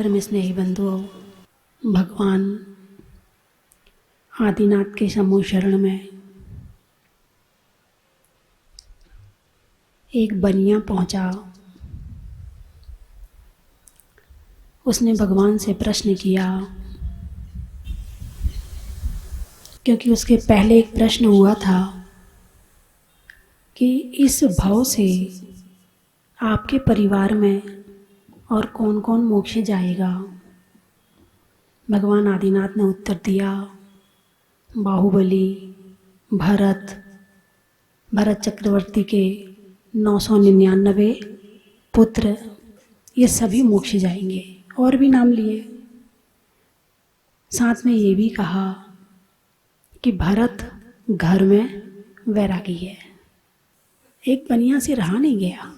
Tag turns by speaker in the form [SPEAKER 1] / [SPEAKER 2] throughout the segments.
[SPEAKER 1] धर्म स्नेही बंधुओं, भगवान आदिनाथ के समूह शरण में एक बनिया पहुंचा। उसने भगवान से प्रश्न किया, क्योंकि उसके पहले एक प्रश्न हुआ था कि इस भाव से आपके परिवार में और कौन कौन मोक्ष जाएगा। भगवान आदिनाथ ने उत्तर दिया, बाहुबली, भरत चक्रवर्ती के 999 पुत्र, ये सभी मोक्ष जाएंगे। और भी नाम लिए। साथ में ये भी कहा कि भरत घर में वैरागी है। एक बनिया से रहा नहीं गया।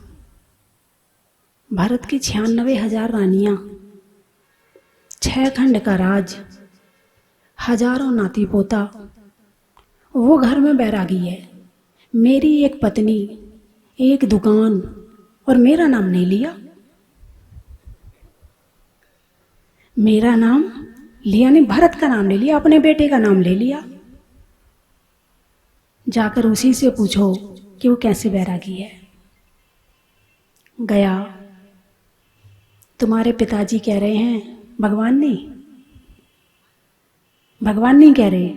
[SPEAKER 1] भारत की 96,000 रानियां, 6 खंड का राज, हजारों नाती पोता, वो घर में बैरागी है। मेरी एक पत्नी, एक दुकान, और मेरा नाम नहीं लिया। मेरा नाम लिया नहीं, भरत का नाम ले लिया, अपने बेटे का नाम ले लिया। जाकर उसी से पूछो कि वो कैसे बैरागी है। गया, तुम्हारे पिताजी कह रहे हैं, भगवान नहीं कह रहे,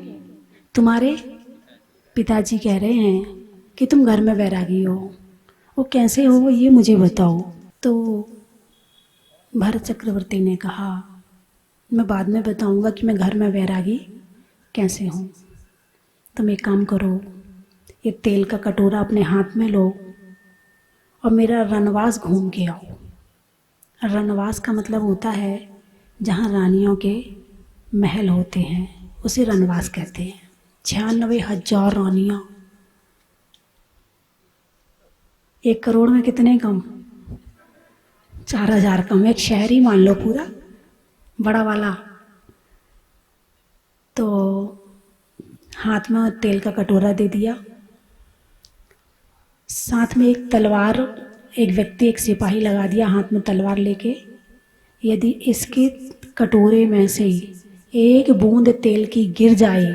[SPEAKER 1] तुम्हारे पिताजी कह रहे हैं कि तुम घर में बैरागी हो। वो कैसे हो ये मुझे बताओ। तो भरत चक्रवर्ती ने कहा, मैं बाद में बताऊंगा कि मैं घर में बैरागी कैसे हूँ। तुम एक काम करो, ये तेल का कटोरा अपने हाथ में लो और मेरा रनवास घूम के आओ। रनवास का मतलब होता है जहाँ रानियों के महल होते हैं, उसे रनवास कहते हैं। 96,000 रानियाँ, 1 करोड़ में कितने कम? 4,000 कम। एक शहर ही मान लो पूरा बड़ा वाला। तो हाथ में तेल का कटोरा दे दिया, साथ में एक तलवार, एक व्यक्ति, एक सिपाही लगा दिया हाथ में तलवार लेके। यदि इसके कटोरे में से एक बूंद तेल की गिर जाए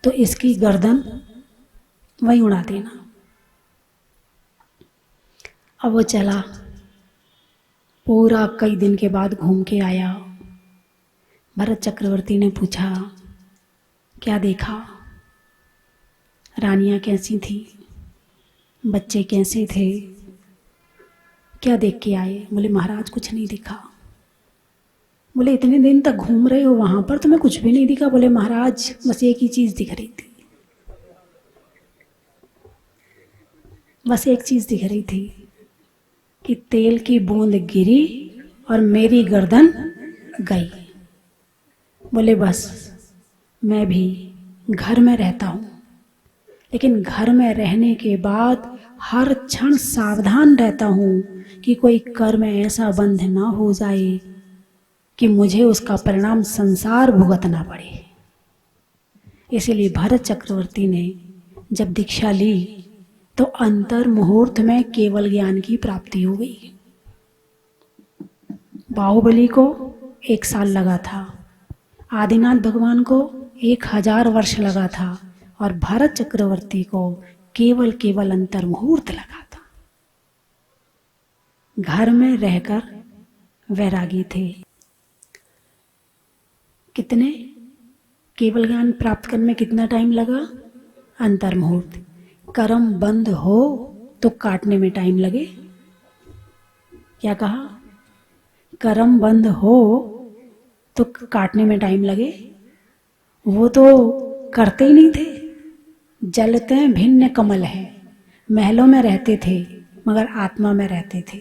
[SPEAKER 1] तो इसकी गर्दन वहीं उड़ा देना। अब वो चला, पूरा कई दिन के बाद घूम के आया। भरत चक्रवर्ती ने पूछा, क्या देखा? रानियां कैसी थी, बच्चे कैसे थे, क्या देख के आए? बोले महाराज कुछ नहीं दिखा। बोले इतने दिन तक घूम रहे हो वहां पर, तुम्हें कुछ भी नहीं दिखा? बोले महाराज बस एक ही चीज दिख रही थी, बस एक चीज दिख रही थी कि तेल की बूंद गिरी और मेरी गर्दन गई। बोले बस मैं भी घर में रहता हूँ, लेकिन घर में रहने के बाद हर क्षण सावधान रहता हूँ कि कोई कर्म ऐसा बंध ना हो जाए कि मुझे उसका परिणाम संसार भुगतना पड़े। इसीलिए भरत चक्रवर्ती ने जब दीक्षा ली तो अंतर मुहूर्त में केवल ज्ञान की प्राप्ति हो गई। बाहुबली को 1 साल लगा था, आदिनाथ भगवान को 1000 वर्ष लगा था, और भरत चक्रवर्ती को केवल अंतर मुहूर्त लगा था। घर में रहकर वैरागी थे। कितने केवल ज्ञान प्राप्त करने में कितना टाइम लगा? अंतर मुहूर्त। कर्म बंद हो तो काटने में टाइम लगे। क्या कहा? कर्म बंद हो तो काटने में टाइम लगे। वो तो करते ही नहीं थे। जलते भिन्न कमल है, महलों में रहते थे मगर आत्मा में रहते थे।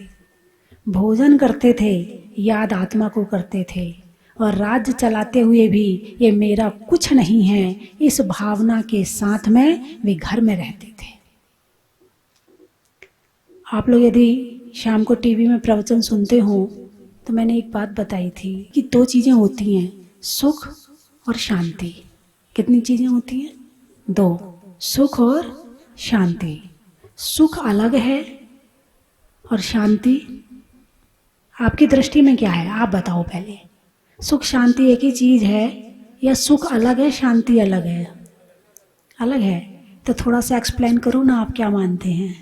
[SPEAKER 1] भोजन करते थे, याद आत्मा को करते थे, और राज्य चलाते हुए भी ये मेरा कुछ नहीं है, इस भावना के साथ में वे घर में रहते थे। आप लोग यदि शाम को टीवी में प्रवचन सुनते हो तो मैंने एक बात बताई थी कि 2 चीज़ें होती हैं, सुख और शांति। कितनी चीज़ें होती हैं? 2, सुख और शांति। सुख अलग है और शांति आपकी दृष्टि में क्या है, आप बताओ पहले। सुख शांति एक ही चीज है या सुख अलग है शांति अलग है? अलग है। तो थोड़ा सा एक्सप्लेन करो ना, आप क्या मानते हैं?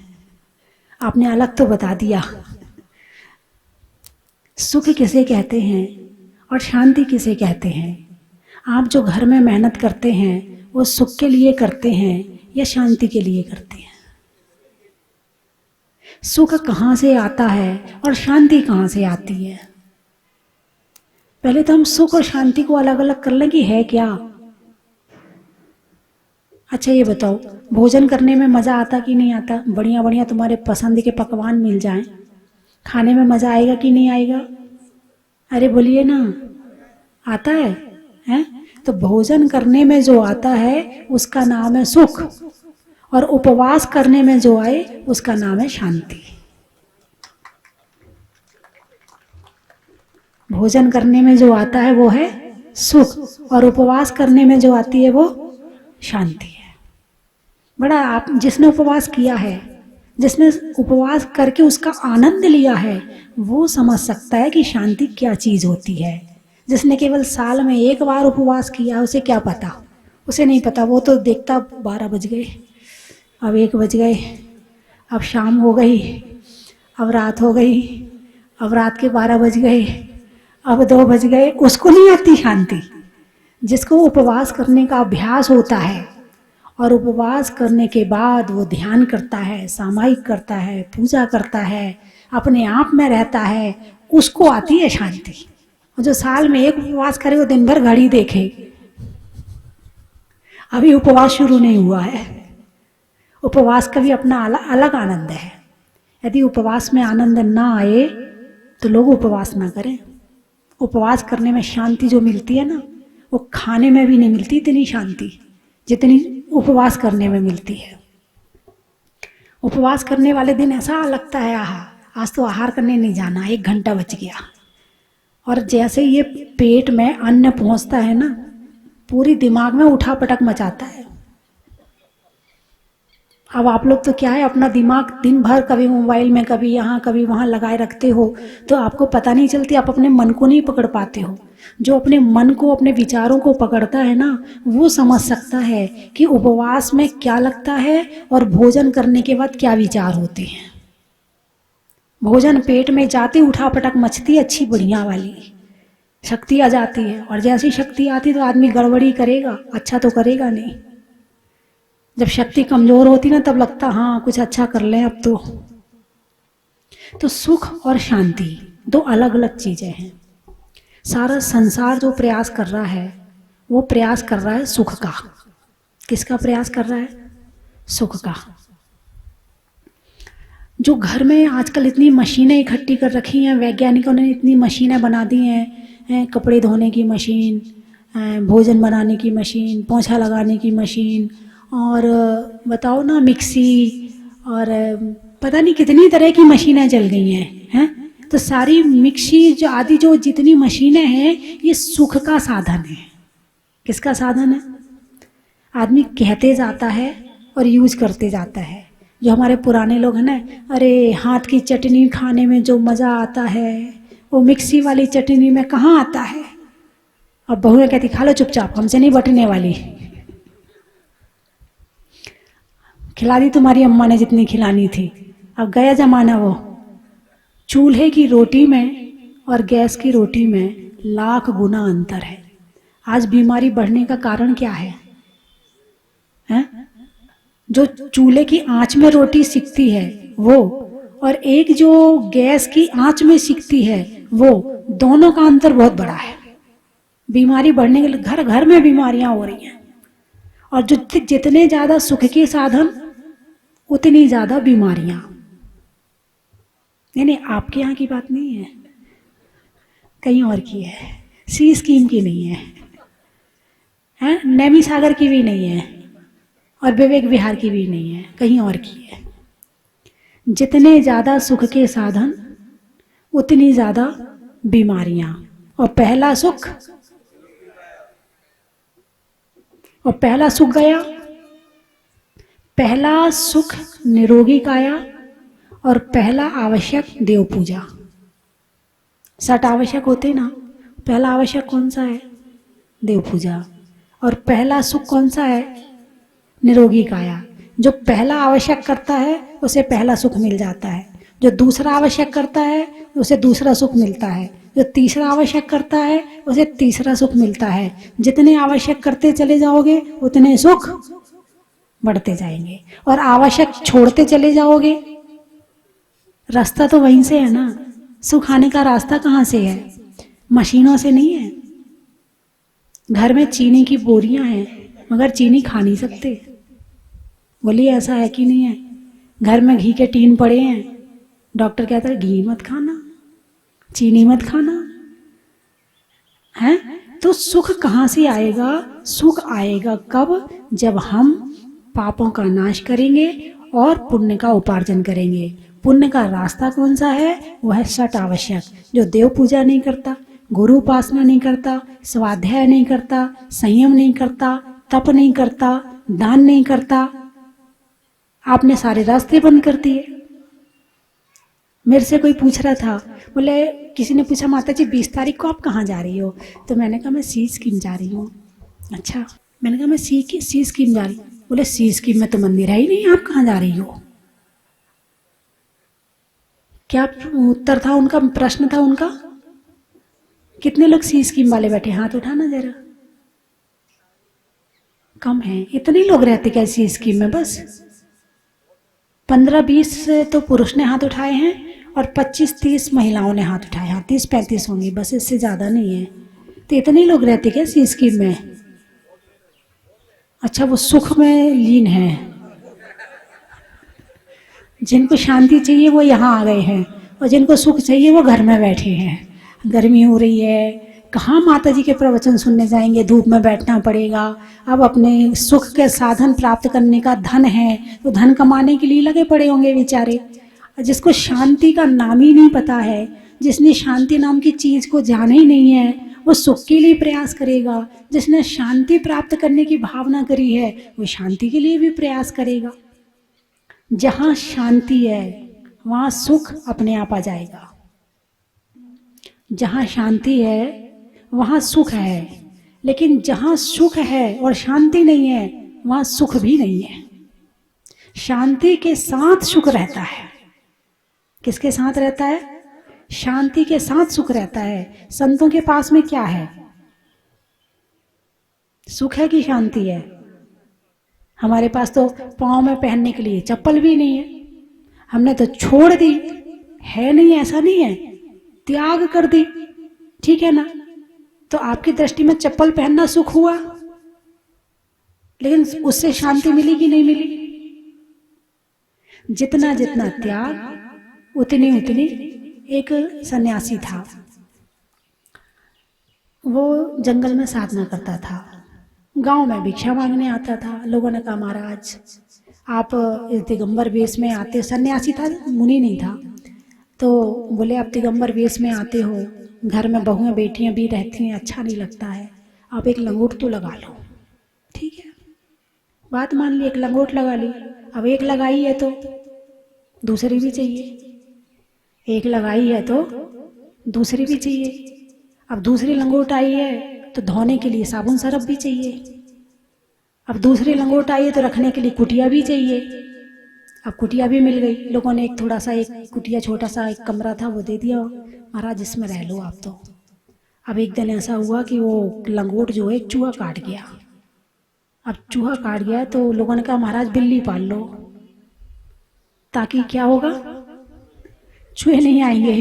[SPEAKER 1] आपने अलग तो बता दिया। सुख किसे कहते हैं और शांति किसे कहते हैं? आप जो घर में मेहनत करते हैं वो सुख के लिए करते हैं या शांति के लिए करते हैं? सुख कहाँ से आता है और शांति कहाँ से आती है? पहले तो हम सुख और शांति को अलग अलग कर लें कि है क्या। अच्छा ये बताओ, भोजन करने में मज़ा आता कि नहीं आता? बढ़िया बढ़िया तुम्हारे पसंद के पकवान मिल जाएं, खाने में मज़ा आएगा कि नहीं आएगा? अरे बोलिए ना, आता है, हैं? तो भोजन करने में जो आता है उसका नाम है सुख, और उपवास करने में जो आए उसका नाम है शांति। भोजन करने में जो आता है वो है सुख, और उपवास करने में जो आती है वो शांति है। बड़ा, आप जिसने उपवास किया है, जिसने उपवास करके उसका आनंद लिया है, वो समझ सकता है कि शांति क्या चीज़ होती है। जिसने केवल साल में एक बार उपवास किया उसे क्या पता? उसे नहीं पता। वो तो देखता 12 बज गए, अब 1 बज गए, अब शाम हो गई, अब रात हो गई, अब रात के 12 बज गए, अब 2 बज गए। उसको नहीं आती शांति। जिसको उपवास करने का अभ्यास होता है और उपवास करने के बाद वो ध्यान करता है, सामायिक करता है, पूजा करता है, अपने आप में रहता है, उसको आती है शांति। और जो साल में एक उपवास करे वो दिन भर घड़ी देखे, अभी उपवास शुरू नहीं हुआ है। उपवास का भी अपना अलग आनंद है। यदि उपवास में आनंद ना आए तो लोग उपवास ना करें। उपवास करने में शांति जो मिलती है ना, वो खाने में भी नहीं मिलती इतनी शांति जितनी उपवास करने में मिलती है। उपवास करने वाले दिन ऐसा लगता है, आहा आज तो आहार करने नहीं जाना, 1 घंटा बच गया। और जैसे ये पेट में अन्न पहुंचता है ना, पूरी दिमाग में उठापटक मचाता है। अब आप लोग तो क्या है, अपना दिमाग दिन भर कभी मोबाइल में, कभी यहाँ कभी वहाँ लगाए रखते हो, तो आपको पता नहीं चलती, आप अपने मन को नहीं पकड़ पाते हो। जो अपने मन को, अपने विचारों को पकड़ता है ना, वो समझ सकता है कि उपवास में क्या लगता है और भोजन करने के बाद क्या विचार होते हैं। भोजन पेट में जाती उठापटक मचती, अच्छी बढ़िया वाली शक्ति आ जाती है, और जैसी शक्ति आती तो आदमी गड़बड़ी करेगा, अच्छा तो करेगा नहीं। जब शक्ति कमजोर होती ना, तब लगता हाँ कुछ अच्छा कर लें अब तो सुख और शांति 2 अलग अलग चीजें हैं। सारा संसार जो प्रयास कर रहा है वो प्रयास कर रहा है सुख का। किसका प्रयास कर रहा है? सुख का। जो घर में आजकल इतनी मशीनें इकट्ठी कर रखी हैं, वैज्ञानिकों ने इतनी मशीनें बना दी हैं, कपड़े धोने की मशीन, भोजन बनाने की मशीन, पोंछा लगाने की मशीन, और बताओ ना मिक्सी, और पता नहीं कितनी तरह की मशीनें चल गई हैं। तो सारी मिक्सी जो आदि जो जितनी मशीनें हैं, ये सुख का साधन है। किसका साधन है? आदमी कहते जाता है और यूज करते जाता है। जो हमारे पुराने लोग हैं ना, अरे हाथ की चटनी खाने में जो मज़ा आता है वो मिक्सी वाली चटनी में कहाँ आता है। अब बहुएं कहती खा लो चुपचाप, हमसे नहीं बटने वाली। खिला दी तुम्हारी अम्मा ने जितनी खिलानी थी। अब गया जमाना वो। चूल्हे की रोटी में और गैस की रोटी में लाख गुना अंतर है। आज बीमारी बढ़ने का कारण क्या है? जो चूल्हे की आंच में रोटी सिकती है वो, और एक जो गैस की आंच में सिकती है वो, दोनों का अंतर बहुत बड़ा है। बीमारी बढ़ने के लिए घर घर में बीमारियां हो रही हैं। और जो जितने ज्यादा सुख के साधन उतनी ज्यादा बीमारियां। नहीं, आपके यहाँ की बात नहीं है, कहीं और की है। सी स्कीम की नहीं है, नैमी सागर की भी नहीं है, और विवेक विहार की भी नहीं है, कहीं और की है। जितने ज्यादा सुख के साधन उतनी ज्यादा बीमारियां। और पहला सुख गया। पहला सुख निरोगी काया, और पहला आवश्यक देव पूजा। 6 आवश्यक होते ना, पहला आवश्यक कौन सा है? देव पूजा। और पहला सुख कौन सा है? निरोगी काया। जो पहला आवश्यक करता है उसे पहला सुख मिल जाता है, जो दूसरा आवश्यक करता है उसे दूसरा सुख मिलता है, जो तीसरा आवश्यक करता है उसे तीसरा सुख मिलता है। जितने आवश्यक करते चले जाओगे उतने सुख बढ़ते जाएंगे, और आवश्यक छोड़ते चले जाओगे, रास्ता तो वहीं से है ना। सुख आने का रास्ता कहाँ से है? मशीनों से नहीं है। घर में चीनी की बोरियां हैं मगर चीनी खा नहीं सकते। बोलिए ऐसा है कि नहीं है? घर में घी के टीन पड़े हैं, डॉक्टर कहता है घी मत खाना, चीनी मत खाना है। तो सुख कहाँ से आएगा? सुख आएगा कब? जब हम पापों का नाश करेंगे और पुण्य का उपार्जन करेंगे। पुण्य का रास्ता कौन सा है? वह है 6 आवश्यक। जो देव पूजा नहीं करता, गुरु उपासना नहीं करता, स्वाध्याय नहीं करता, संयम नहीं करता, तप नहीं करता, दान नहीं करता, आपने सारे रास्ते बंद कर दिए। मेरे से कोई पूछ रहा था, बोले किसी ने पूछा माता जी 20 तारीख को आप कहाँ जा रही हो? तो मैंने कहा मैं सी स्कीम जा रही हूँ। अच्छा, मैंने कहा मैं सी स्कीम जा रही हूँ। बोले सी स्कीम में तो मंदिर है ही नहीं, आप कहाँ जा रही हो? क्या उत्तर था उनका? प्रश्न था उनका? कितने लोग सी स्कीम वाले बैठे? हाथ उठाना जरा। कम है। इतने लोग रहते क्या सी स्कीम में? बस 15-20 तो पुरुष ने हाथ उठाए हैं और 25-30 महिलाओं ने हाथ उठाए। हाँ 30-35 होंगी, बस इससे ज्यादा नहीं है। तो इतने लोग रहते क्या सी स्कीम में? अच्छा, वो सुख में लीन है। जिनको शांति चाहिए वो यहाँ आ गए हैं, और जिनको सुख चाहिए वो घर में बैठे हैं। गर्मी हो रही है, कहाँ माता जी के प्रवचन सुनने जाएंगे? धूप में बैठना पड़ेगा। अब अपने सुख के साधन प्राप्त करने का धन है तो धन कमाने के लिए लगे पड़े होंगे बेचारे। जिसको शांति का नाम ही नहीं पता है, जिसने शांति नाम की चीज को जाना ही नहीं है, वो सुख के लिए प्रयास करेगा। जिसने शांति प्राप्त करने की भावना करी है वो शांति के लिए भी प्रयास करेगा। जहाँ शांति है वहाँ सुख अपने आप आ जाएगा। जहाँ शांति है वहाँ सुख है, लेकिन जहाँ सुख है और शांति नहीं है वहाँ सुख भी नहीं है। शांति के साथ सुख रहता है। किसके साथ रहता है? शांति के साथ सुख रहता है। संतों के पास में क्या है? सुख है कि शांति है? हमारे पास तो पाँव में पहनने के लिए चप्पल भी नहीं है, हमने तो छोड़ दी है। नहीं, ऐसा नहीं है, त्याग कर दी, ठीक है ना? तो आपकी दृष्टि में चप्पल पहनना सुख हुआ, लेकिन उससे शांति मिली कि नहीं मिली? जितना जितना त्याग उतनी उतनी। एक सन्यासी था, वो जंगल में साधना करता था, गांव में भिक्षा मांगने आता था। लोगों ने कहा महाराज आप दिगंबर वेश में आते, सन्यासी था, मुनि नहीं था। तो बोले आप दिगंबर वेश में आते हो, घर में बहुएं बेटियां भी रहती हैं, अच्छा नहीं लगता है, आप एक लंगोट तो लगा लो। ठीक है, बात मान ली, एक लंगोट लगा ली। अब एक लगाई है तो दूसरी भी चाहिए, एक लगाई है तो दूसरी भी चाहिए। अब दूसरी लंगोट आई है तो धोने के लिए साबुन सरफ भी चाहिए। अब दूसरी लंगोट आई है तो रखने के लिए कुटिया भी चाहिए। अब कुटिया भी मिल गई। लोगों ने एक थोड़ा सा, एक कुटिया छोटा सा एक कमरा था वो दे दिया, महाराज इसमें रह लो आप तो। अब एक दिन ऐसा हुआ कि वो लंगोट जो है एक चूहा काट गया। अब चूहा काट गया तो लोगों ने कहा महाराज बिल्ली पाल लो, ताकि क्या होगा, चूहे नहीं आएंगे।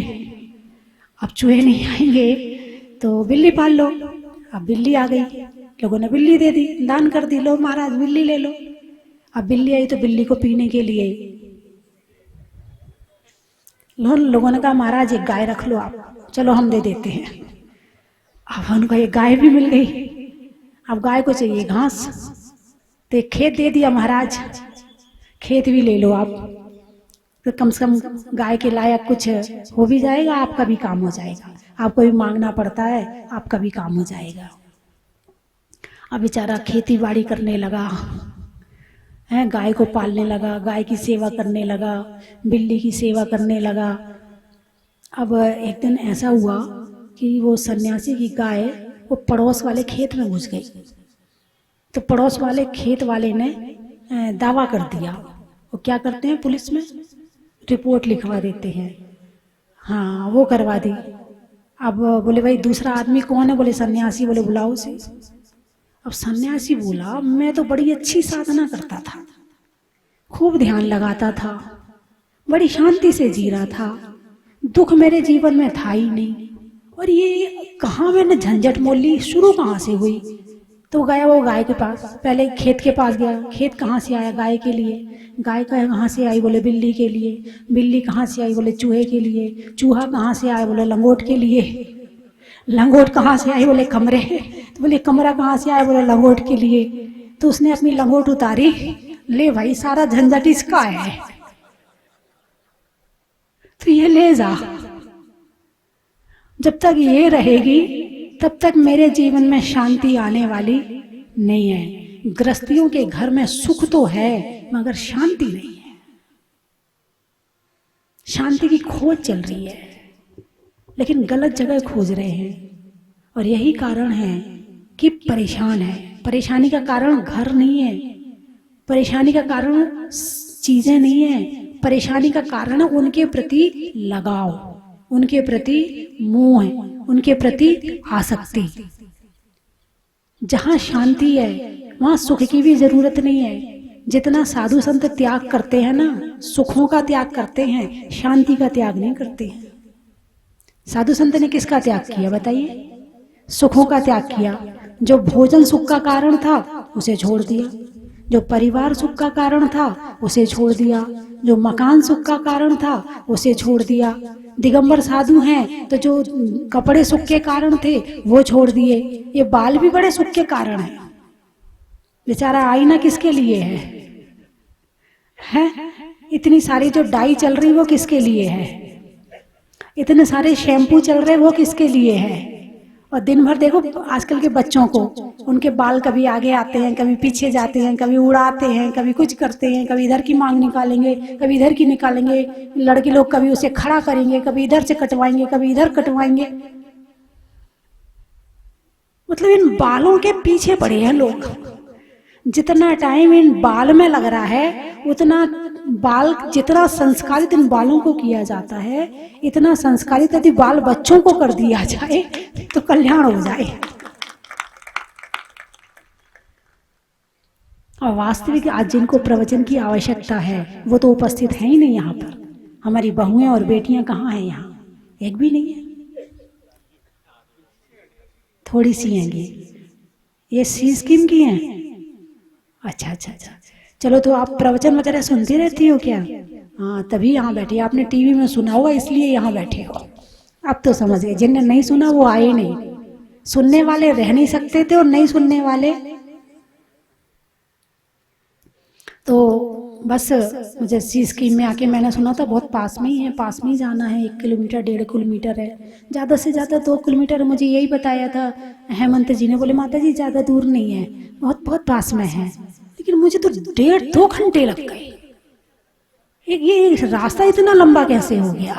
[SPEAKER 1] अब चूहे नहीं आएंगे तो बिल्ली पाल लो। अब बिल्ली आ गई, लोगों ने बिल्ली दे दी, दान कर दी, लो महाराज बिल्ली ले लो। अब बिल्ली आई तो बिल्ली को पीने के लिए लोगों ने कहा महाराज एक गाय रख लो आप, चलो हम दे देते हैं। अब उनको एक गाय भी मिल गई। अब गाय को चाहिए घास, तो एक खेत दे दिया महाराज, खेत भी ले लो आप, तो कम से कम गाय के लायक कुछ हो भी जाएगा, आपका भी काम हो जाएगा। आपको भी मांगना पड़ता है, आपका भी काम हो जाएगा। अब बेचारा खेती बाड़ी करने लगा है, गाय को पालने लगा, गाय की सेवा करने लगा, बिल्ली की सेवा करने लगा। अब एक दिन ऐसा हुआ कि वो सन्यासी की गाय वो पड़ोस वाले खेत में घुस गई। तो पड़ोस वाले खेत वाले ने दावा कर दिया। वो क्या करते हैं, पुलिस में रिपोर्ट लिखवा देते हैं। हाँ, वो करवा दी। अब बोले भाई दूसरा आदमी कौन है, बोले सन्यासी। बोले बुलाओ उसे। अब सन्यासी बोला मैं तो बड़ी अच्छी साधना करता था, खूब ध्यान लगाता था, बड़ी शांति से जी रहा था, दुख मेरे जीवन में था ही नहीं, और ये कहाँ मैंने झंझट मोल ली, शुरू कहाँ से हुई। तो गया वो गाय के पास, पहले खेत के पास गया। खेत कहाँ से आया, गाय के लिए। गाय कहाँ से आई, बोले बिल्ली के लिए। बिल्ली कहाँ से आई, बोले चूहे के लिए। चूहा कहाँ से आया, बोले लंगोट के लिए। लंगोट कहाँ से आई, बोले कमरे। तो बोले कमरा कहाँ से आया, बोले लंगोट के लिए। तो उसने अपनी लंगोट उतारी, ले भाई सारा झंझट इसका है, तो ये ले जा। जब तक ये रहेगी तब तक मेरे जीवन में शांति आने वाली नहीं है। गृहस्थियों के घर में सुख तो है मगर शांति नहीं है। शांति की खोज चल रही है लेकिन गलत जगह खोज रहे हैं, और यही कारण है कि परेशान है। परेशानी का कारण घर नहीं है, परेशानी का कारण चीजें नहीं है, परेशानी का कारण उनके प्रति लगाव, उनके प्रति मोह, उनके प्रति आसक्ति। जहां शांति है वहां सुख की भी जरूरत नहीं है। जितना साधु संत त्याग करते हैं ना, सुखों का त्याग करते हैं, शांति का त्याग नहीं करते हैं। साधु संत ने किसका त्याग किया बताइए? सुखों का त्याग किया। जो भोजन सुख का कारण था उसे छोड़ दिया, जो परिवार सुख का कारण था उसे छोड़ दिया, जो मकान सुख का कारण था उसे छोड़ दिया। दिगंबर साधु हैं तो जो कपड़े सुख के कारण थे वो छोड़ दिए। ये बाल भी बड़े सुख के कारण है। बेचारा आईना किसके लिए है? इतनी सारी जो डाई चल रही वो किसके लिए है? इतने सारे शैम्पू चल रहे वो किसके लिए है? और दिन भर देखो आजकल के बच्चों को, उनके बाल कभी आगे आते हैं, कभी पीछे जाते हैं, कभी उड़ाते हैं, कभी कुछ करते हैं, कभी इधर की मांग निकालेंगे, कभी इधर की निकालेंगे। लड़के लोग कभी उसे खड़ा करेंगे, कभी इधर से कटवाएंगे, कभी इधर कटवाएंगे। मतलब इन बालों के पीछे पड़े हैं लोग। जितना टाइम इन बाल में लग रहा है उतना बाल, जितना संस्कारित इन बालों को किया जाता है, इतना संस्कारित यदि बाल बच्चों को कर दिया जाए तो कल्याण हो जाए। और वास्तविक आज जिनको प्रवचन की आवश्यकता है वो तो उपस्थित है ही नहीं यहाँ पर। हमारी बहुएं और बेटियां कहाँ हैं? यहाँ एक भी नहीं है। थोड़ी सी हैं ये सी स्कीम की हैं। अच्छा अच्छा अच्छा, चलो तो आप प्रवचन वगैरह सुनती रहती हो क्या? हाँ, तभी यहाँ बैठे। आपने टीवी में सुना होगा इसलिए यहाँ बैठे हो। अब तो समझ गए, जिनने नहीं सुना वो आए नहीं। सुनने वाले रह नहीं सकते थे और नहीं सुनने वाले तो बस। मुझे सी स्कीम में आके मैंने सुना था बहुत पास में ही है, पास में ही जाना है, 1 किलोमीटर 1.5 किलोमीटर है, ज़्यादा से ज़्यादा 2 किलोमीटर। मुझे यही बताया था हेमंत जी ने। बोले माता जी ज़्यादा दूर नहीं है, बहुत बहुत पास में है। लेकिन मुझे तो 1.5-2 घंटे लग गए। ये रास्ता इतना लंबा कैसे हो गया?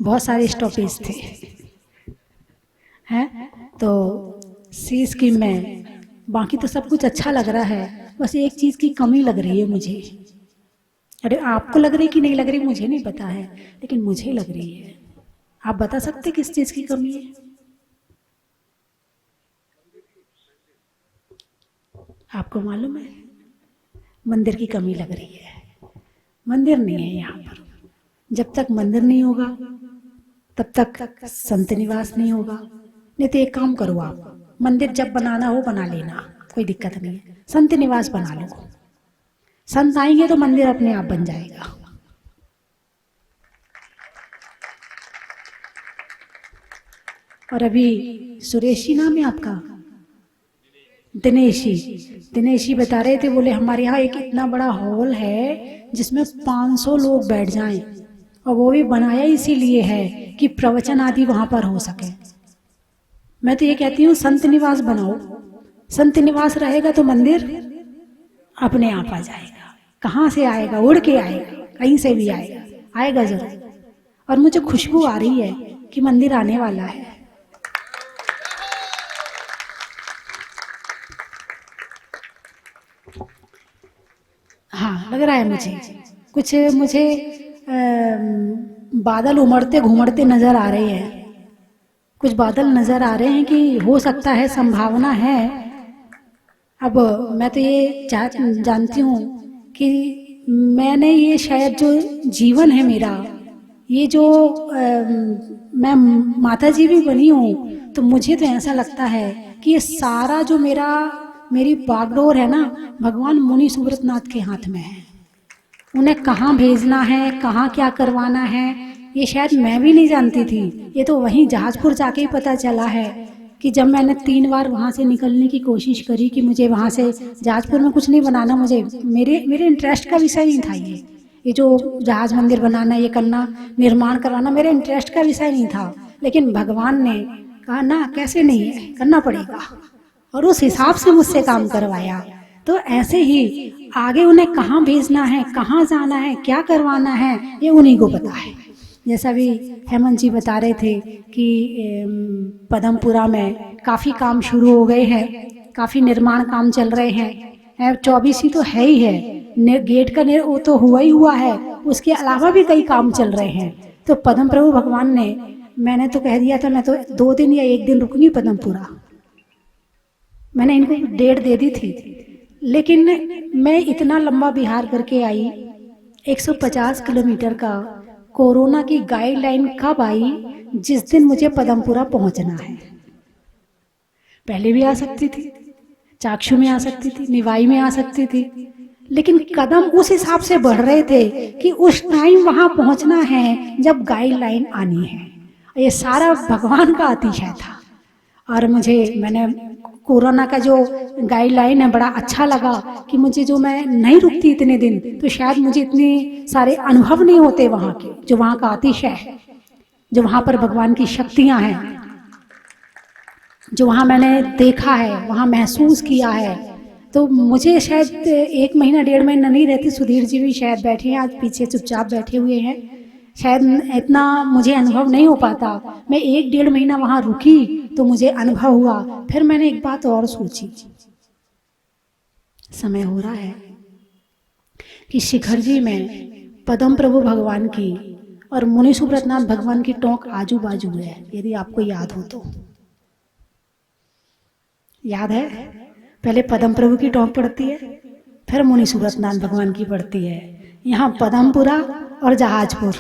[SPEAKER 1] बहुत सारे स्टॉपेज थे हैं। तो सी स्कीम में बाकी तो सब कुछ अच्छा लग रहा है, बस एक चीज की कमी लग रही है मुझे। अरे आपको लग रही कि नहीं लग रही मुझे नहीं पता है, लेकिन मुझे लग रही है। आप बता सकते किस चीज की कमी है? आपको मालूम है? मंदिर की कमी लग रही है। मंदिर नहीं है यहाँ पर। जब तक मंदिर नहीं होगा तब तक संत निवास नहीं होगा। नहीं तो एक काम करो, आप मंदिर जब बनाना हो बना लेना, कोई दिक्कत नहीं है। संत निवास बना लो, संत आएंगे तो मंदिर अपने आप बन जाएगा। और अभी सुरेश जी नाम है आपका? दिनेश जी बता रहे थे, बोले हमारे यहाँ एक इतना बड़ा हॉल है जिसमें 500 लोग बैठ जाएं, और वो भी बनाया इसीलिए है कि प्रवचन आदि वहां पर हो सके। मैं तो ये कहती हूँ संत निवास बनाओ। संत निवास रहेगा तो मंदिर अपने आप आ जाएगा। कहाँ से आएगा, उड़ के आएगा, कहीं से भी आएगा, आएगा जरूर। और मुझे खुशबू आ रही है कि मंदिर आने वाला है। हाँ, लग रहा है मुझे कुछ, मुझे बादल उमड़ते घुमड़ते नजर आ रहे हैं, कुछ बादल नजर आ रहे हैं कि हो सकता है, संभावना है। अब मैं तो ये जानती हूँ कि मैंने ये शायद जो जीवन है मेरा, ये जो मैं माता जी भी बनी हूँ, तो मुझे तो ऐसा लगता है कि ये सारा जो मेरी बागडोर है ना, भगवान मुनि सुब्रतनाथ के हाथ में है। उन्हें कहाँ भेजना है, कहाँ क्या करवाना है, ये शायद मैं भी नहीं जानती थी। ये तो वहीं जहाजपुर जाके ही पता चला है कि जब मैंने 3 बार वहाँ से निकलने की कोशिश करी कि मुझे वहाँ से जहाजपुर में कुछ नहीं बनाना, मुझे मेरे इंटरेस्ट का विषय नहीं था। ये जो जहाज मंदिर बनाना, ये करना, निर्माण करवाना मेरे इंटरेस्ट का विषय नहीं था। लेकिन भगवान ने कहा ना, कैसे नहीं है, करना पड़ेगा, और उस हिसाब से मुझसे काम करवाया। तो ऐसे ही आगे उन्हें कहाँ भेजना है, कहाँ जाना है, क्या करवाना है, ये उन्हीं को पता है। जैसा भी हेमंत जी बता रहे थे कि पदमपुरा में काफ़ी काम शुरू हो गए हैं, काफ़ी निर्माण काम चल रहे हैं। 24 ही तो है ही है, गेट का वो तो हुआ ही हुआ है, उसके अलावा भी कई काम चल रहे हैं। तो पद्म प्रभु भगवान ने, मैंने तो कह दिया था मैं तो 2 दिन या 1 दिन रुकनी पदमपुरा, मैंने इनको डेट दे दी थी। लेकिन मैं इतना लंबा बिहार करके आई, 150 किलोमीटर का, कोरोना की गाइडलाइन कब आई, जिस दिन मुझे पदमपुरा पहुंचना है। पहले भी आ सकती थी, चाक्षु में आ सकती थी, निवाई में आ सकती थी, लेकिन कदम उस हिसाब से बढ़ रहे थे कि उस टाइम वहां पहुंचना है जब गाइडलाइन आनी है। ये सारा भगवान का अतिशय था। और मैंने कोरोना का जो गाइडलाइन है बड़ा अच्छा लगा कि मुझे, जो मैं नहीं रुकती इतने दिन, तो शायद मुझे इतने सारे अनुभव नहीं होते वहाँ के, जो वहाँ का अतिशय है, जो वहाँ पर भगवान की शक्तियाँ हैं, जो वहाँ मैंने देखा है, वहाँ महसूस किया है। तो मुझे शायद 1 महीना 1.5 महीना नहीं रहती, सुधीर जी भी शायद बैठे हैं आज पीछे चुपचाप बैठे हुए हैं, शायद इतना मुझे अनुभव नहीं हो पाता। मैं 1-1.5 महीना वहाँ रुकी तो मुझे अनुभव हुआ। फिर मैंने एक बात और सोची, समय हो रहा है कि शिखर जी में पद्म प्रभु भगवान की और मुनि सुब्रतनाथ भगवान की टोंक आजू बाजू है, यदि आपको याद हो तो। याद है? पहले पद्म प्रभु की टोंक पड़ती है, फिर मुनि सुब्रतनाथ भगवान की पड़ती है। यहाँ पदमपुरा और जहाजपुर,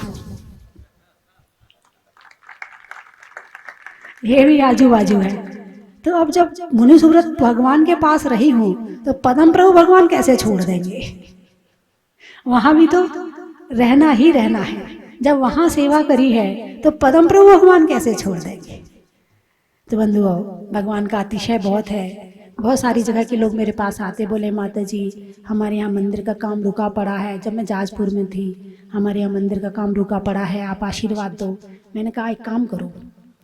[SPEAKER 1] ये भी आजू बाजू है। तो अब जब मुनि सुब्रत भगवान के पास रही हूँ तो पद्म प्रभु भगवान कैसे छोड़ देंगे? वहां भी तो रहना ही रहना है। जब वहां सेवा करी है तो पद्म प्रभु भगवान कैसे छोड़ देंगे? तो बंधुओं, भगवान का अतिशय बहुत है। बहुत सारी जगह के लोग मेरे पास आते, बोले माता जी हमारे यहाँ मंदिर का काम रुका पड़ा है। जब मैं जहाजपुर में थी, हमारे यहाँ मंदिर का काम रुका पड़ा है, आप आशीर्वाद दो। मैंने कहा एक काम करो,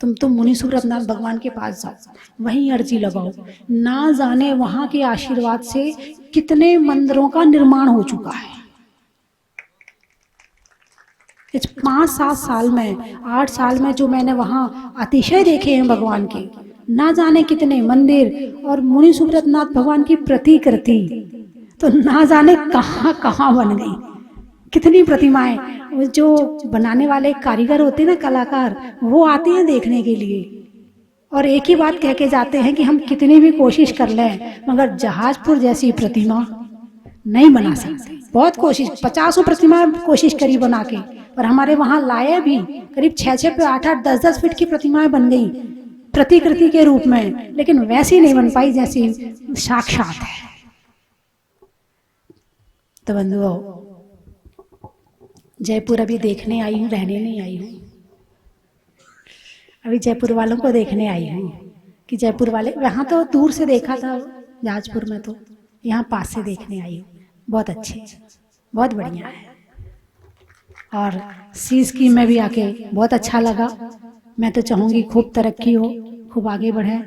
[SPEAKER 1] तुम मुनि सुब्रतनाथ भगवान के पास जाओ, वहीं अर्जी लगाओ। ना जाने वहाँ के आशीर्वाद से कितने मंदिरों का निर्माण हो चुका है। इस 5-7 साल में, 8 साल में जो मैंने वहाँ अतिशय देखे हैं भगवान के, ना जाने कितने मंदिर। और मुनि सुब्रतनाथ भगवान की प्रतिकृति तो ना जाने कहाँ कहाँ बन गई, कितनी प्रतिमाएं। जो बनाने वाले कारीगर होते हैं ना, कलाकार, वो आते हैं देखने के लिए और एक ही बात कह के जाते हैं कि हम कितनी भी कोशिश कर लें मगर जहाजपुर जैसी प्रतिमा नहीं बना सकते। बहुत कोशिश, 50 प्रतिमा कोशिश करी बना के, पर हमारे वहाँ लाए भी करीब 6-6 पे 8-8, 10-10 फीट की प्रतिमाएं बन गई प्रतिकृति के रूप में, लेकिन वैसी नहीं बन पाई जैसी साक्षात है। तो बंधुओं, जयपुर अभी देखने आई हूँ, रहने नहीं आई हूँ। अभी जयपुर वालों को देखने आई हूँ कि जयपुर वाले, वहाँ तो दूर से देखा था जहाजपुर में, तो यहाँ पास से देखने आई हूँ। बहुत अच्छे, बहुत बढ़िया है। और सी स्कीम में भी आके बहुत अच्छा लगा। मैं तो चाहूँगी खूब तरक्की हो, खूब आगे बढ़े,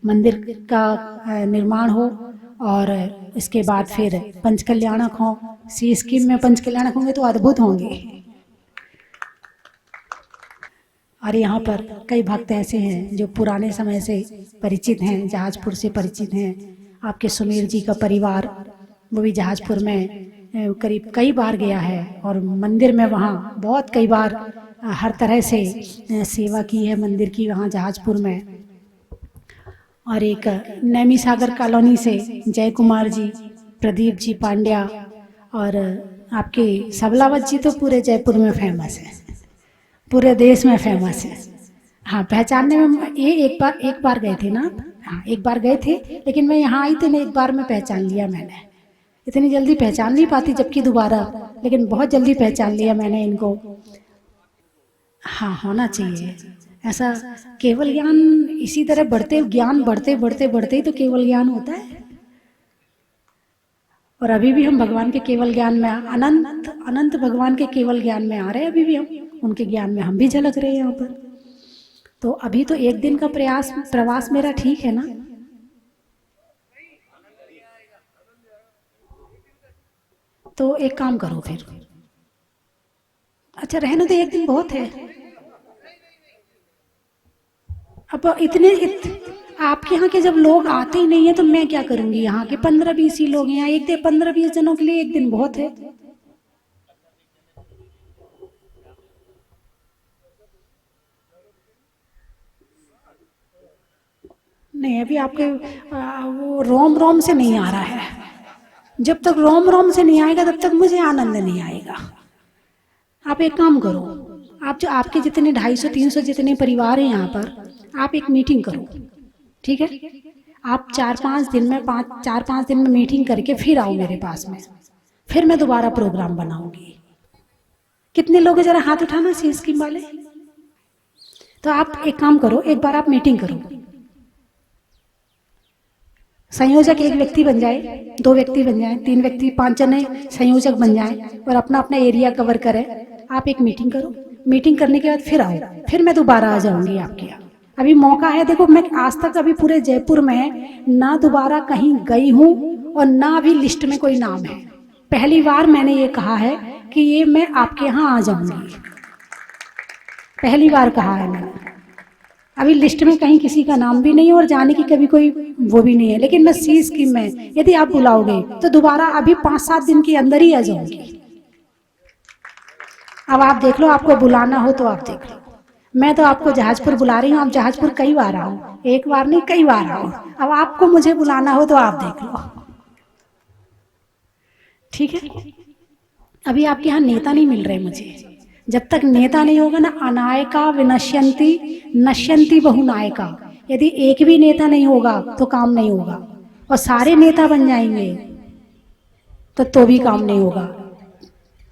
[SPEAKER 1] मंदिर का निर्माण हो और इसके बाद फिर पंचकल्याणक हो, सी स्कीम में पंच कल्याणक होंगे तो अद्भुत होंगे। और यहाँ पर कई भक्त ऐसे हैं जो पुराने समय से परिचित हैं, जहाजपुर से परिचित हैं। आपके सुमेर जी का परिवार वो भी जहाजपुर में करीब कई बार गया है और मंदिर में वहाँ बहुत कई बार हर तरह से सेवा की है मंदिर की वहाँ जहाजपुर में। और एक नैमी सागर कॉलोनी से जय कुमार जी, प्रदीप जी पांड्या और आपके सबलावत जी तो पूरे जयपुर में फेमस है, पूरे देश में फेमस है। हाँ, पहचानने में ये एक बार गए थे ना? हाँ, एक बार गए थे, लेकिन मैं यहाँ आई थी ना, एक बार में पहचान लिया मैंने। इतनी जल्दी पहचान नहीं पाती जबकि दोबारा, लेकिन बहुत जल्दी पहचान लिया मैंने इनको। हाँ, होना चाहिए ऐसा। केवल ज्ञान इसी तरह बढ़ते, ज्ञान बढ़ते बढ़ते बढ़ते ही तो केवल ज्ञान होता है। और अभी भी हम भगवान के केवल ज्ञान में, अनंत अनंत भगवान के केवल ज्ञान में आ रहे हैं। अभी भी हम उनके ज्ञान में हम भी झलक रहे हैं यहाँ पर। तो अभी तो एक दिन का प्रवास मेरा ठीक है ना? तो एक काम करो फिर, अच्छा रहने दो, एक दिन बहुत है। अब आपके यहाँ के जब लोग आते ही नहीं है तो मैं क्या करूंगी? यहाँ के 15-20 ही लोग हैं, एक दिन 15-20 जनों के लिए एक दिन बहुत है। नहीं, अभी आपके वो रोम रोम से नहीं आ रहा है। जब तक रोम रोम से नहीं आएगा तब तक मुझे आनंद नहीं आएगा। आप एक काम करो, आप जो आपके जितने 250-300 जितने परिवार हैं यहाँ पर, आप एक मीटिंग करो, ठीक है? आप 4-5 दिन में 4-5 दिन में मीटिंग करके फिर आओ मेरे पास में, फिर मैं दोबारा प्रोग्राम बनाऊंगी। कितने लोग हैं जरा हाथ उठाना, सी स्कीम वाले। तो आप एक काम करो, एक बार आप मीटिंग करो, संयोजक एक व्यक्ति बन जाए, 2 व्यक्ति बन जाए, 3 व्यक्ति, 5 जने संयोजक बन जाए और अपना अपना एरिया कवर करें। आप एक मीटिंग करो, मीटिंग करने के बाद फिर आओ, फिर मैं दोबारा आ जाऊंगी आपके यहाँ। अभी मौका है। देखो, मैं आज तक अभी पूरे जयपुर में ना दोबारा कहीं गई हूँ और ना अभी लिस्ट में कोई नाम है। पहली बार मैंने ये कहा है कि ये मैं आपके यहाँ आ जाऊंगी, पहली बार कहा है मैंने। अभी लिस्ट में कहीं किसी का नाम भी नहीं है और जाने की कभी कोई वो भी नहीं है, लेकिन मैं सी स्कीम में यदि आप बुलाओगे तो दोबारा अभी 5-7 दिन के अंदर ही आ जाऊंगी। अब आप देख लो, आपको बुलाना हो तो आप देख लो। मैं तो आपको जहाजपुर बुला रही हूँ, आप जहाजपुर कई बार आओ, एक बार नहीं कई बार आओ। अब आपको मुझे बुलाना हो तो आप देख लो, ठीक है? अभी आपके यहाँ नेता नहीं मिल रहे मुझे। जब तक नेता नहीं होगा ना, अनायका विनश्यंती नश्यंती बहुनायका। यदि एक भी नेता नहीं होगा तो काम नहीं होगा, और सारे नेता बन जाएंगे तो भी काम नहीं होगा।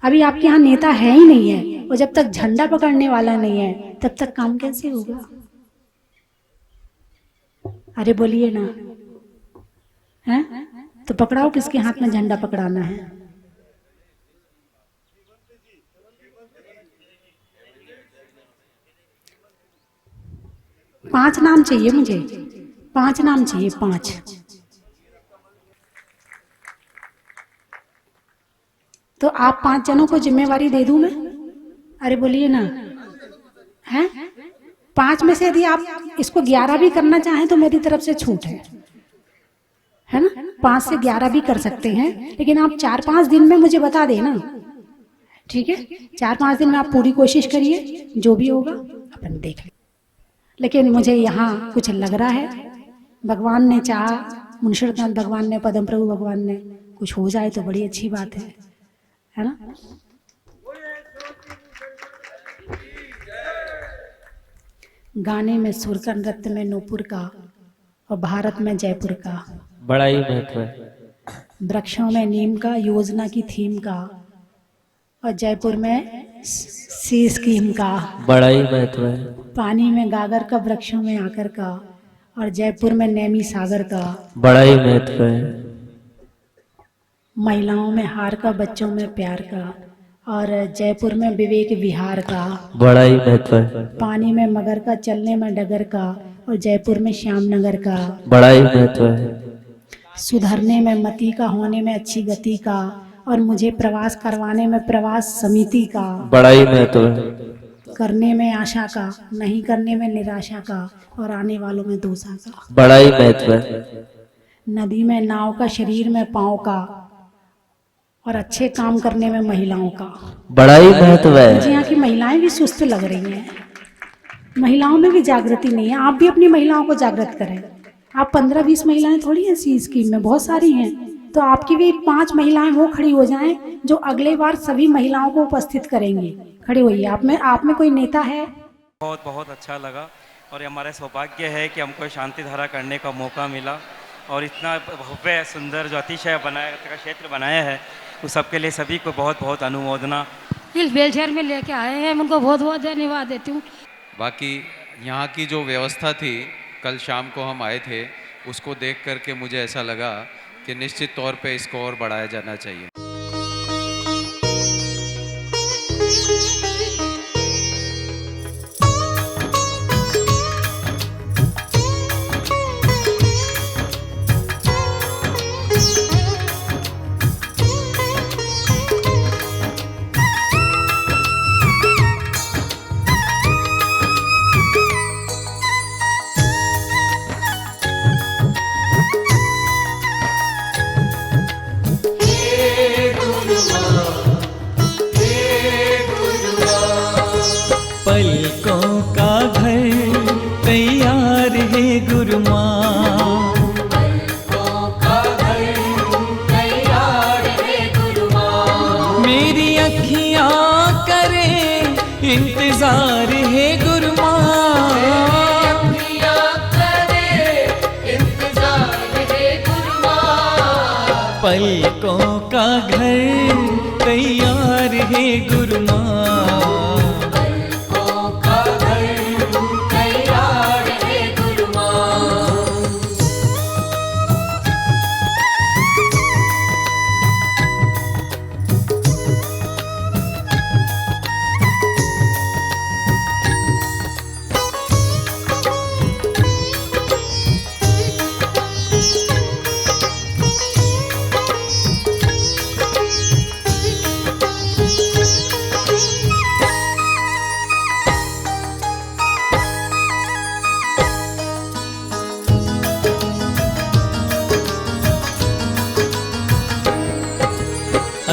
[SPEAKER 1] अभी आपके यहाँ नेता है ही नहीं है, और जब तक झंडा पकड़ने वाला नहीं है तब तक काम कैसे होगा? अरे बोलिए ना, हैं? तो पकड़ाओ, किसके हाथ में झंडा पकड़ाना है? पांच नाम चाहिए मुझे, 5 नाम चाहिए, 5। तो आप 5 जनों को जिम्मेवारी दे दूं मैं? अरे बोलिए ना, हैं? 5 में से यदि आप इसको 11 भी करना चाहें तो मेरी तरफ से छूट है ना? 5 से 11 भी कर सकते हैं, लेकिन आप 4-5 दिन में मुझे बता देना, ठीक है? 4-5 दिन में आप पूरी कोशिश करिए, जो भी होगा अपन देख लें। लेकिन मुझे यहाँ कुछ लग रहा है, भगवान ने चाहा, मुंशीनाथ भगवान ने, पद्म प्रभु भगवान ने, कुछ हो जाए तो बड़ी अच्छी बात है ना? गाने में सुर का, नृत्य में नूपुर का, और भारत में जयपुर का
[SPEAKER 2] बड़ा ही महत्व है।
[SPEAKER 1] वृक्षों में नीम का, योजना की थीम का, और जयपुर में सी स्कीम का
[SPEAKER 2] बड़ा ही महत्व है।
[SPEAKER 1] पानी में गागर का, वृक्षों में आकर का, और जयपुर में नैमी सागर का
[SPEAKER 2] बड़ा ही महत्व है।
[SPEAKER 1] महिलाओं में हार का, बच्चों में प्यार का, और जयपुर में विवेक विहार का
[SPEAKER 2] बड़ा ही महत्व है।
[SPEAKER 1] पानी में मगर का, चलने में डगर का, और जयपुर में श्यामनगर का
[SPEAKER 2] बड़ा ही महत्व है।
[SPEAKER 1] सुधरने में मति का, होने में अच्छी गति का, और मुझे प्रवास करवाने में प्रवास समिति का,
[SPEAKER 2] बड़ा ही महत्व है।
[SPEAKER 1] करने में आशा का, नहीं करने में निराशा का, और आने वालों में दोषा का।
[SPEAKER 2] बड़ा ही महत्व है।
[SPEAKER 1] नदी में नाव का, शरीर में पाँव का, और अच्छे काम करने में महिलाओं का।
[SPEAKER 2] बड़ा ही महत्व है।
[SPEAKER 1] मुझे यहाँ की महिलाएं भी सुस्त लग रही हैं, महिलाओं में भी जागृति नहीं है। आप भी अपनी महिलाओं को जागृत करें। आप 15-20 महिलाएं थोड़ी ऐसी स्कीम में, बहुत सारी हैं, तो आपकी भी 5 महिलाएं वो खड़ी हो जाएं जो अगले बार सभी महिलाओं को उपस्थित करेंगे। खड़े होइए। आप में कोई नेता है?
[SPEAKER 3] बहुत बहुत अच्छा लगा, और ये हमारा सौभाग्य है कि हमको शांति धारा करने का मौका मिला, और इतना भव्य सुंदर जो अतिशय बनाया का क्षेत्र बनाया है, उस सबके लिए सभी को बहुत बहुत अनुमोदना।
[SPEAKER 4] इस व्हीलचेयर में लेके आए हैं, उनको बहुत बहुत धन्यवाद देती हूँ।
[SPEAKER 5] बाकी यहाँ की जो व्यवस्था थी, कल शाम को हम आए थे, उसको देख करके मुझे ऐसा लगा कि निश्चित तौर पे इसको और बढ़ाया जाना चाहिए।
[SPEAKER 6] पलकों का घर तैयार है गुरु माँ, पलकों का घर तैयार है गुरु माँ, मेरी अखियाँ करे इंतजार है गुरु माँ, अखियाँ करे इंतजार है गुरु माँ, पलकों का घर तैयार है गुरु माँ।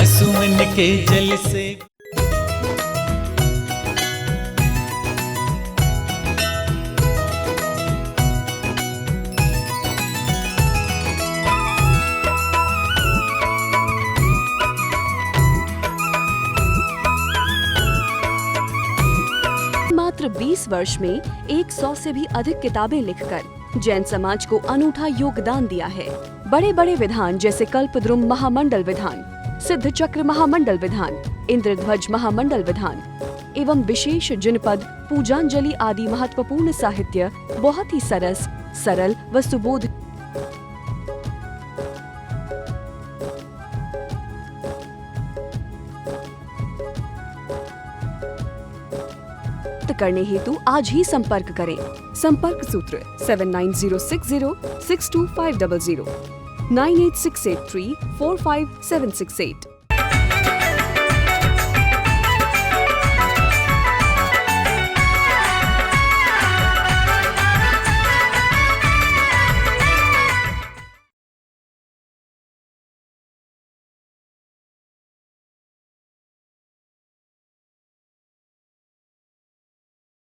[SPEAKER 6] असुमन के जल से
[SPEAKER 7] मात्र 20 वर्ष में 100 से भी अधिक किताबें लिखकर जैन समाज को अनूठा योगदान दिया है। बड़े बड़े विधान जैसे कल्पद्रुम महामंडल विधान, सिद्ध चक्र महामंडल विधान, इंद्रध्वज महामंडल विधान एवं विशेष जिनपद, पूजांजलि आदि महत्वपूर्ण साहित्य बहुत ही सरस, सरल व सुबोध करने हेतु आज ही संपर्क करें। संपर्क सूत्र 7906062500 98683456768।